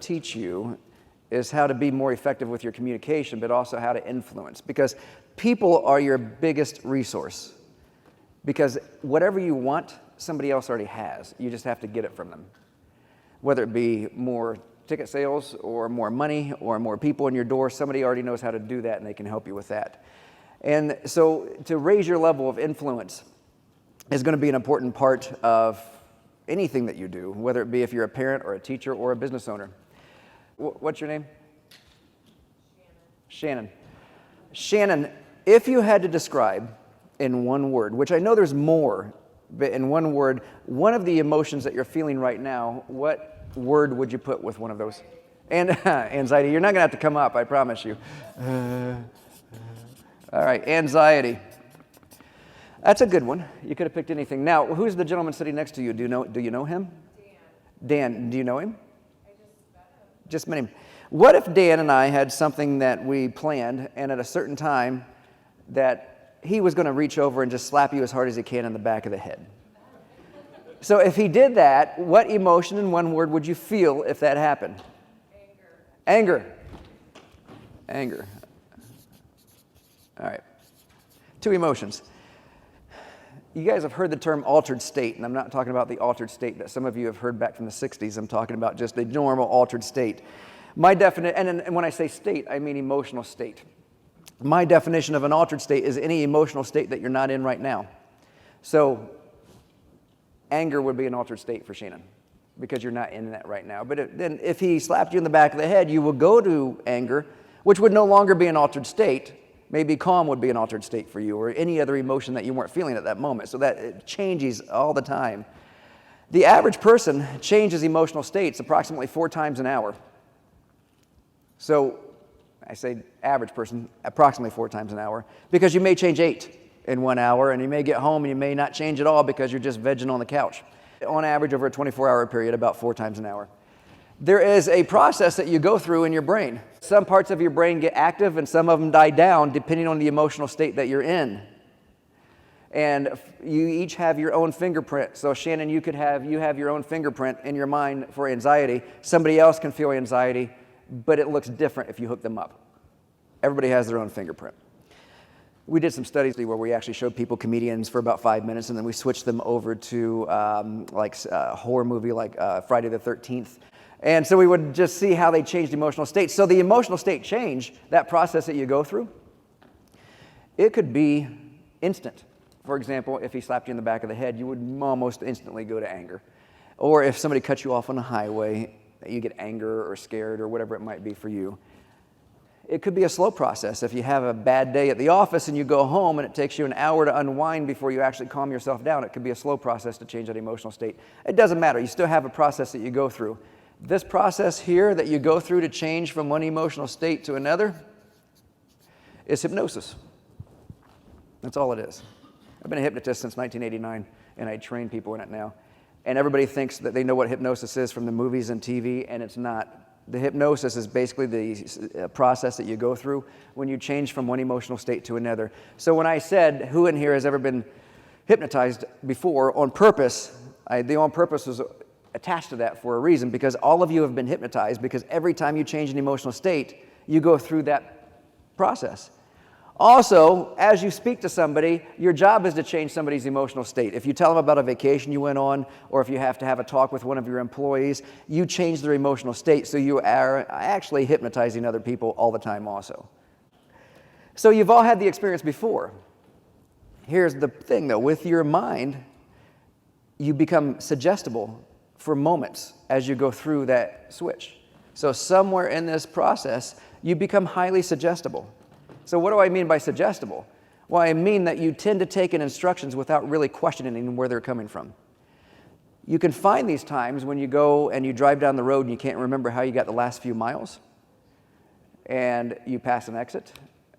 teach you is how to be more effective with your communication, but also how to influence. Because people are your biggest resource. Because whatever you want, somebody else already has. You just have to get it from them. Whether it be more ticket sales or more money or more people in your door, somebody already knows how to do that and they can help you with that. And so to raise your level of influence is going to be an important part of anything that you do, whether it be if you're a parent or a teacher or a business owner. What's your name? Shannon. Shannon, if you had to describe in one word, which I know there's more, but in one word, one of the emotions that you're feeling right now, what word would you put with one of those? And anxiety. You're not going to have to come up, I promise you. All right, anxiety. That's a good one. You could have picked anything. Now, who's the gentleman sitting next to you? Do you know him? Dan, do you know him? I just met him. What if Dan and I had something that we planned, and at a certain time that he was going to reach over and just slap you as hard as he can in the back of the head? So if he did that, what emotion in one word would you feel if that happened? Anger. Anger. All right. Two emotions. You guys have heard the term altered state, and I'm not talking about the altered state that some of you have heard back from the 60s. I'm talking about just a normal altered state. My definition, and when I say state, I mean emotional state. My definition of an altered state is any emotional state that you're not in right now. So anger would be an altered state for Shannon because you're not in that right now. But then if he slapped you in the back of the head, you will go to anger, which would no longer be an altered state. Maybe calm would be an altered state for you, or any other emotion that you weren't feeling at that moment. So that it changes all the time. The average person changes emotional states approximately 4 times an hour. So I say average person, approximately 4 times an hour, because you may change 8 in 1 hour, and you may get home and you may not change at all because you're just vegging on the couch. On average, over a 24-hour period, about 4 times an hour. There is a process that you go through in your brain. Some parts of your brain get active and some of them die down depending on the emotional state that you're in. And you each have your own fingerprint. So Shannon, you have your own fingerprint in your mind for anxiety. Somebody else can feel anxiety, but it looks different if you hook them up. Everybody has their own fingerprint. We did some studies where we actually showed people comedians for about 5 minutes, and then we switched them over to a horror movie like Friday the 13th. And so we would just see how they changed emotional states. So the emotional state change, that process that you go through, it could be instant. For example, if he slapped you in the back of the head, you would almost instantly go to anger. Or if somebody cut you off on the highway, you get anger or scared or whatever it might be for you. It could be a slow process. If you have a bad day at the office and you go home and it takes you an hour to unwind before you actually calm yourself down, it could be a slow process to change that emotional state. It doesn't matter. You still have a process that you go through. This process here that you go through to change from one emotional state to another is hypnosis. That's all it is. I've been a hypnotist since 1989, and I train people in it now. And everybody thinks that they know what hypnosis is from the movies and TV, and it's not. The hypnosis is basically the process that you go through when you change from one emotional state to another. So when I said, who in here has ever been hypnotized before on purpose, the on purpose was attached to that for a reason, because all of you have been hypnotized, because every time you change an emotional state, you go through that process. Also, as you speak to somebody, your job is to change somebody's emotional state. If you tell them about a vacation you went on, or if you have to have a talk with one of your employees, you change their emotional state, so you are actually hypnotizing other people all the time also. So you've all had the experience before. Here's the thing though, with your mind, you become suggestible for moments as you go through that switch. So somewhere in this process, you become highly suggestible. So what do I mean by suggestible? Well, I mean that you tend to take in instructions without really questioning where they're coming from. You can find these times when you go and you drive down the road and you can't remember how you got the last few miles, and you pass an exit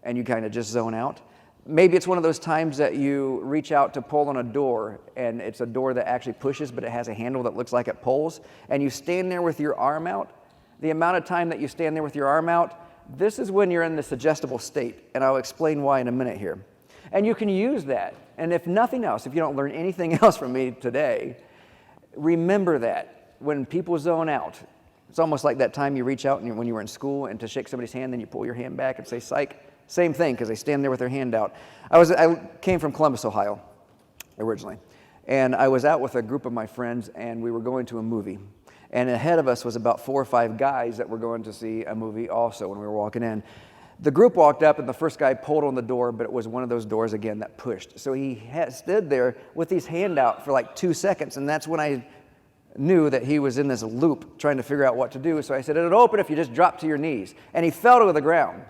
and you kind of just zone out. Maybe it's one of those times that you reach out to pull on a door, and it's a door that actually pushes, but it has a handle that looks like it pulls, and you stand there with your arm out. The amount of time that you stand there with your arm out, this is when you're in the suggestible state, and I'll explain why in a minute here. And you can use that, and if nothing else, if you don't learn anything else from me today, remember that when people zone out, It's almost like that time you reach out when you were in school and to shake somebody's hand, then you pull your hand back and say, psych. Same thing, because they stand there with their hand out. I came from Columbus, Ohio, originally. And I was out with a group of my friends, and we were going to a movie. And ahead of us was about 4 or 5 guys that were going to see a movie also when we were walking in. The group walked up, and the first guy pulled on the door, but it was one of those doors, again, that pushed. So he stood there with his hand out for like 2 seconds, and that's when I knew that he was in this loop trying to figure out what to do. So I said, it'll open if you just drop to your knees. And he fell to the ground.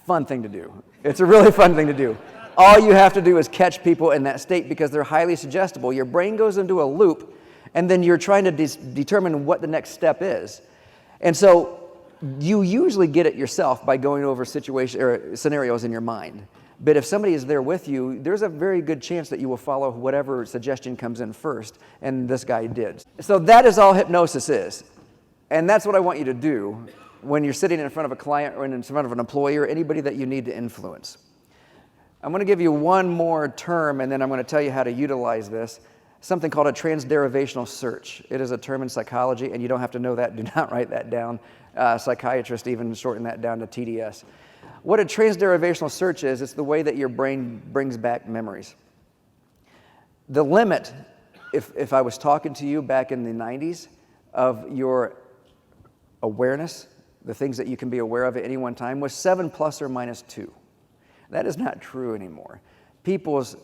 Fun thing to do. It's a really fun thing to do. All you have to do is catch people in that state because they're highly suggestible. Your brain goes into a loop, and then you're trying to determine what the next step is. And so you usually get it yourself by going over scenarios in your mind. But if somebody is there with you, there's a very good chance that you will follow whatever suggestion comes in first, and this guy did. So that is all hypnosis is. And that's what I want you to do when you're sitting in front of a client or in front of an employee or anybody that you need to influence. I'm going to give you one more term, and then I'm going to tell you how to utilize this, something called a transderivational search. It is a term in psychology, and you don't have to know that. Do not write that down. Psychiatrists even shorten that down to TDS. What a transderivational search is, it's the way that your brain brings back memories. The limit, if I was talking to you back in the 90s, of your awareness, the things that you can be aware of at any one time, was 7 plus or minus 2. That is not true anymore. People's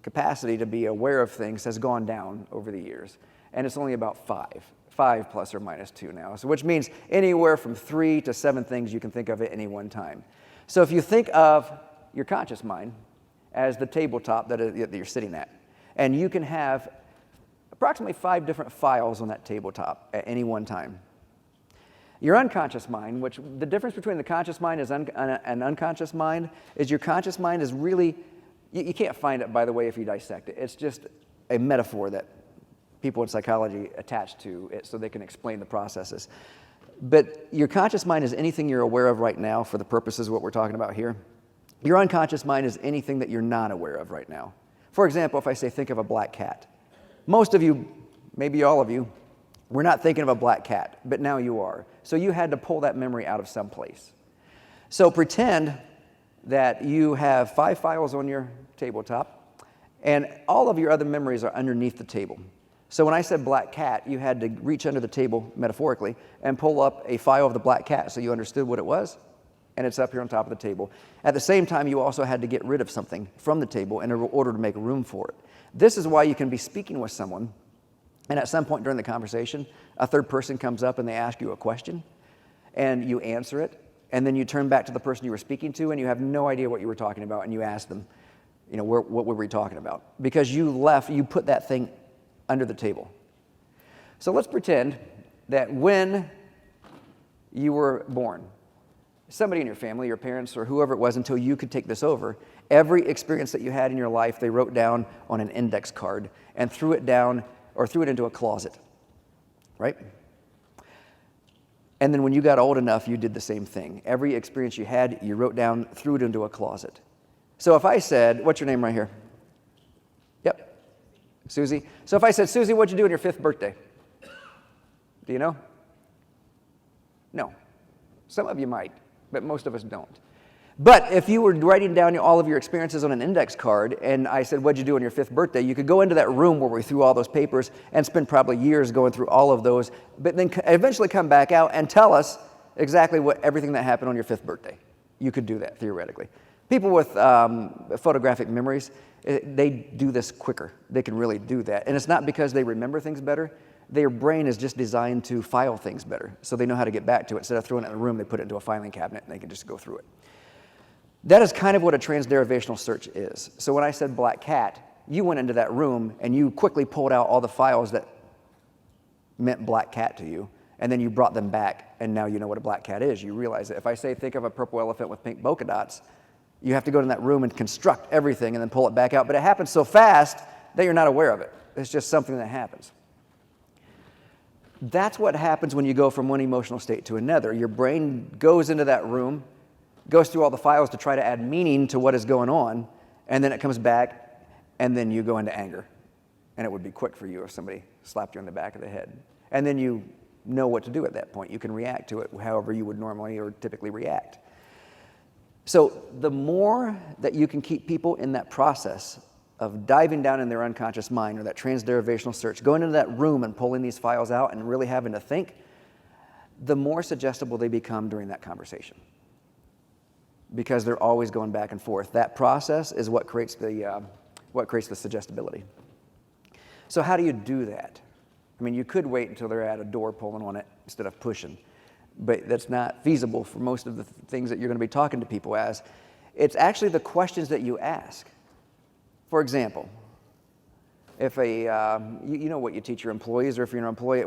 capacity to be aware of things has gone down over the years, and it's only about 5 plus or minus 2 now, so which means anywhere from 3 to 7 things you can think of at any one time. So if you think of your conscious mind as the tabletop that you're sitting at, and you can have approximately 5 different files on that tabletop at any one time. Your unconscious mind, which the difference between the conscious mind and unconscious mind is your conscious mind is really, you can't find it, by the way, if you dissect it. It's just a metaphor that people in psychology attach to it so they can explain the processes. But your conscious mind is anything you're aware of right now for the purposes of what we're talking about here. Your unconscious mind is anything that you're not aware of right now. For example, if I say think of a black cat. Most of you, maybe all of you, we're not thinking of a black cat, but now you are. So you had to pull that memory out of someplace. So pretend that you have 5 files on your tabletop, and all of your other memories are underneath the table. So when I said black cat, you had to reach under the table, metaphorically, and pull up a file of the black cat so you understood what it was, and it's up here on top of the table. At the same time, you also had to get rid of something from the table in order to make room for it. This is why you can be speaking with someone, and at some point during the conversation, a third person comes up and they ask you a question, and you answer it, and then you turn back to the person you were speaking to, and you have no idea what you were talking about, and you ask them, what were we talking about? Because you put that thing under the table. So let's pretend that when you were born, somebody in your family, your parents, or whoever it was, until you could take this over, every experience that you had in your life, they wrote down on an index card and threw it down or threw it into a closet, right? And then when you got old enough, you did the same thing. Every experience you had, you wrote down, threw it into a closet. So if I said, what's your name right here? Yep, Susie. So if I said, Susie, what'd you do on your 5th birthday? Do you know? No. Some of you might, but most of us don't. But if you were writing down all of your experiences on an index card, and I said, what'd you do on your 5th birthday? You could go into that room where we threw all those papers and spend probably years going through all of those, but then eventually come back out and tell us exactly everything that happened on your 5th birthday. You could do that, theoretically. People with photographic memories, they do this quicker. They can really do that. And it's not because they remember things better. Their brain is just designed to file things better, so they know how to get back to it. Instead of throwing it in the room, they put it into a filing cabinet, and they can just go through it. That is kind of what a transderivational search is. So when I said black cat, you went into that room, and you quickly pulled out all the files that meant black cat to you, and then you brought them back, and now you know what a black cat is. You realize that if I say think of a purple elephant with pink polka dots, you have to go in that room and construct everything and then pull it back out. But it happens so fast that you're not aware of it. It's just something that happens. That's what happens when you go from one emotional state to another. Your brain goes into that room, goes through all the files to try to add meaning to what is going on, and then it comes back, and then you go into anger. And it would be quick for you if somebody slapped you on the back of the head. And then you know what to do at that point. You can react to it however you would normally or typically react. So the more that you can keep people in that process of diving down in their unconscious mind, or that transderivational search, going into that room and pulling these files out and really having to think, the more suggestible they become during that conversation. Because they're always going back and forth. That process is what creates the suggestibility. So how do you do that? I mean, you could wait until they're at a door pulling on it instead of pushing, but that's not feasible for most of the things that you're going to be talking to people as. It's actually the questions that you ask. For example, if you know what you teach your employees, or if you're an employee,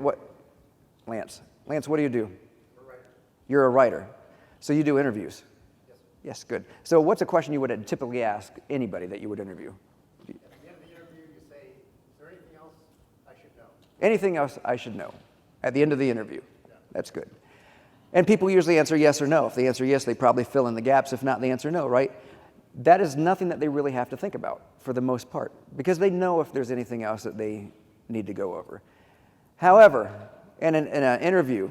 Lance, what do you do? I'm a writer. You're a writer. So you do interviews? Yes, good. So what's a question you would typically ask anybody that you would interview? At the end of the interview, you say, is there anything else I should know? Anything else I should know at the end of the interview? Yeah. That's good. And people usually answer yes or no. If they answer yes, they probably fill in the gaps. If not, they answer no, right? That is nothing that they really have to think about for the most part, because they know if there's anything else that they need to go over. However, in an interview,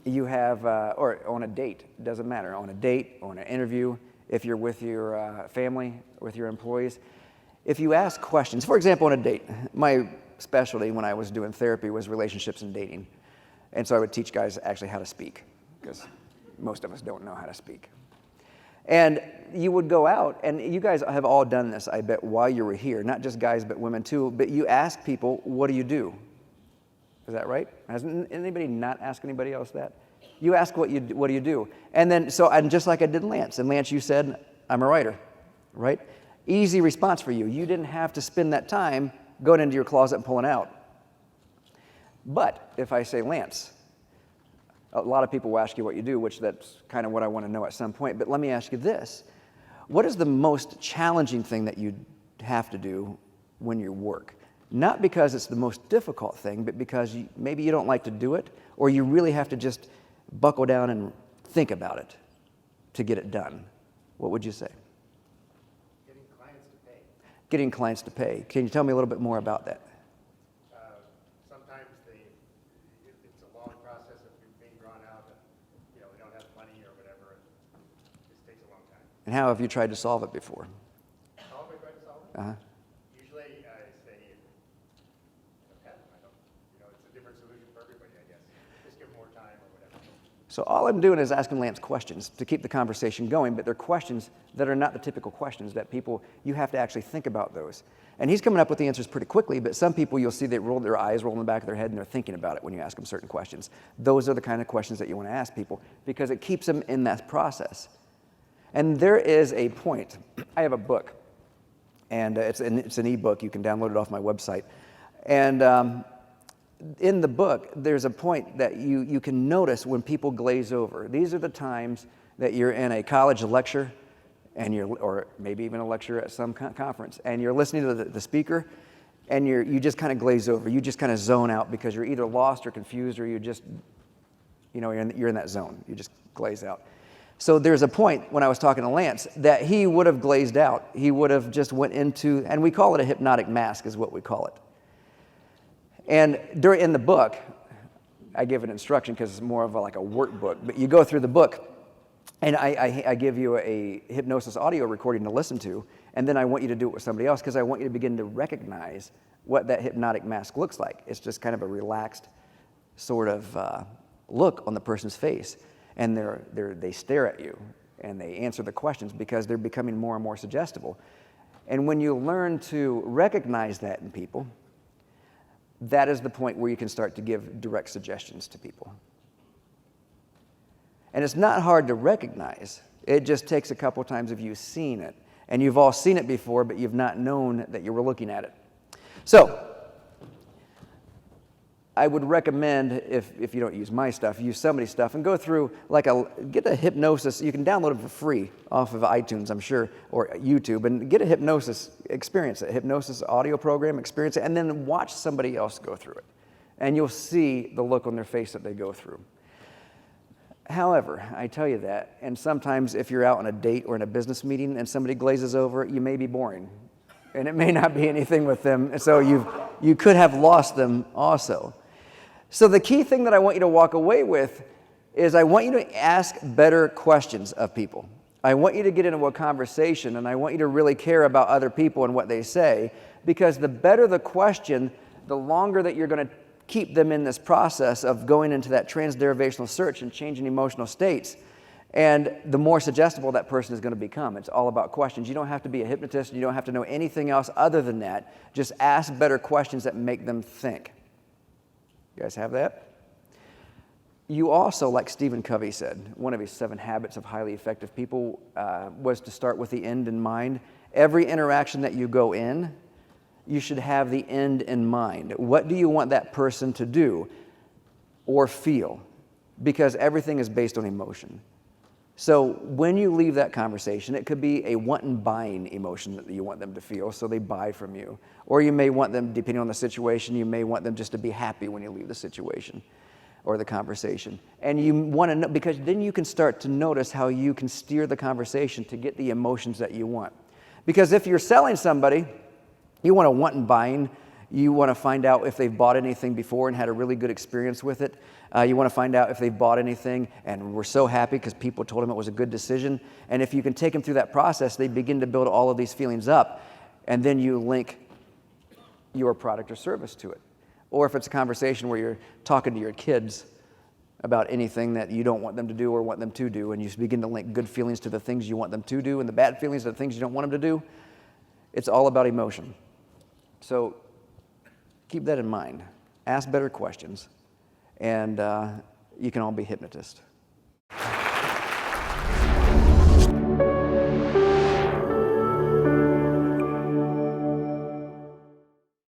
you have, or on a date, doesn't matter, on a date, on an interview, if you're with your family, with your employees, if you ask questions, for example, on a date, my specialty when I was doing therapy was relationships and dating. And so I would teach guys actually how to speak, because most of us don't know how to speak. And you would go out, and you guys have all done this, I bet, while you were here, not just guys, but women too, but you ask people, what do you do? Is that right? Hasn't anybody not asked anybody else that? You ask what do you do? And then, and just like I did Lance, and Lance, you said, I'm a writer, right? Easy response for you. You didn't have to spend that time going into your closet and pulling out. But if I say, Lance, a lot of people will ask you what you do, which that's kind of what I want to know at some point. But let me ask you this. What is the most challenging thing that you have to do when you work? Not because it's the most difficult thing, but because maybe you don't like to do it, or you really have to just buckle down and think about it to get it done. What would you say? Getting clients to pay. Getting clients to pay. Can you tell me a little bit more about that? Sometimes it's a long process of being drawn out, and we don't have money or whatever. It just takes a long time. And how have you tried to solve it before? How have I tried to solve it? Uh-huh. Usually I say, it's a different solution for everybody, I guess. Just give more time or whatever. So all I'm doing is asking Lance questions to keep the conversation going, but they're questions that are not the typical questions that you have to actually think about those. And he's coming up with the answers pretty quickly, but some people you'll see their eyes roll in the back of their head and they're thinking about it when you ask them certain questions. Those are the kind of questions that you want to ask people because it keeps them in that process. And there is a point. I have a book, and it's an ebook. You can download it off my website. And in the book, there's a point that you can notice when people glaze over. These are the times that you're in a college lecture, or maybe even a lecture at some conference, and you're listening to the speaker, and you just kind of glaze over. You just kind of zone out because you're either lost or confused, or you just, you're in that zone. You just glaze out. So there's a point when I was talking to Lance that he would have glazed out. He would have just went into, and we call it a hypnotic mask is what we call it. And in the book, I give an instruction because it's more of like a workbook, but you go through the book, and I give you a hypnosis audio recording to listen to, and then I want you to do it with somebody else because I want you to begin to recognize what that hypnotic mask looks like. It's just kind of a relaxed sort of look on the person's face, and they stare at you, and they answer the questions because they're becoming more and more suggestible. And when you learn to recognize that in people, that is the point where you can start to give direct suggestions to people. And it's not hard to recognize. It just takes a couple times of you seeing it. And you've all seen it before, but you've not known that you were looking at it. So, I would recommend, if you don't use my stuff, use somebody's stuff and go through, get a hypnosis. You can download it for free off of iTunes, I'm sure, or YouTube, and get a hypnosis, experience it, hypnosis audio program, experience it, and then watch somebody else go through it. And you'll see the look on their face that they go through. However, I tell you that, and sometimes if you're out on a date or in a business meeting and somebody glazes over, you may be boring. And it may not be anything with them, so you could have lost them also. So the key thing that I want you to walk away with is I want you to ask better questions of people. I want you to get into a conversation, and I want you to really care about other people and what they say, because the better the question, the longer that you're going to keep them in this process of going into that transderivational search and changing emotional states, and the more suggestible that person is going to become. It's all about questions. You don't have to be a hypnotist. You don't have to know anything else other than that. Just ask better questions that make them think. You guys have that? You also, like Stephen Covey said, one of his 7 habits of highly effective people was to start with the end in mind. Every interaction that you go in, you should have the end in mind. What do you want that person to do or feel? Because everything is based on emotion. So when you leave that conversation, it could be a want and buying emotion that you want them to feel, so they buy from you. Or you may want them, depending on the situation, you may want them just to be happy when you leave the situation or the conversation. And you want to know, because then you can start to notice how you can steer the conversation to get the emotions that you want. Because if you're selling somebody, you want to want and buying. You want to find out if they've bought anything before and had a really good experience with it. You want to find out if they've bought anything and were so happy because people told them it was a good decision. And if you can take them through that process, they begin to build all of these feelings up, and then you link your product or service to it. Or if it's a conversation where you're talking to your kids about anything that you don't want them to do or want them to do, and you begin to link good feelings to the things you want them to do and the bad feelings to the things you don't want them to do, it's all about emotion. So keep that in mind. Ask better questions, and you can all be hypnotists.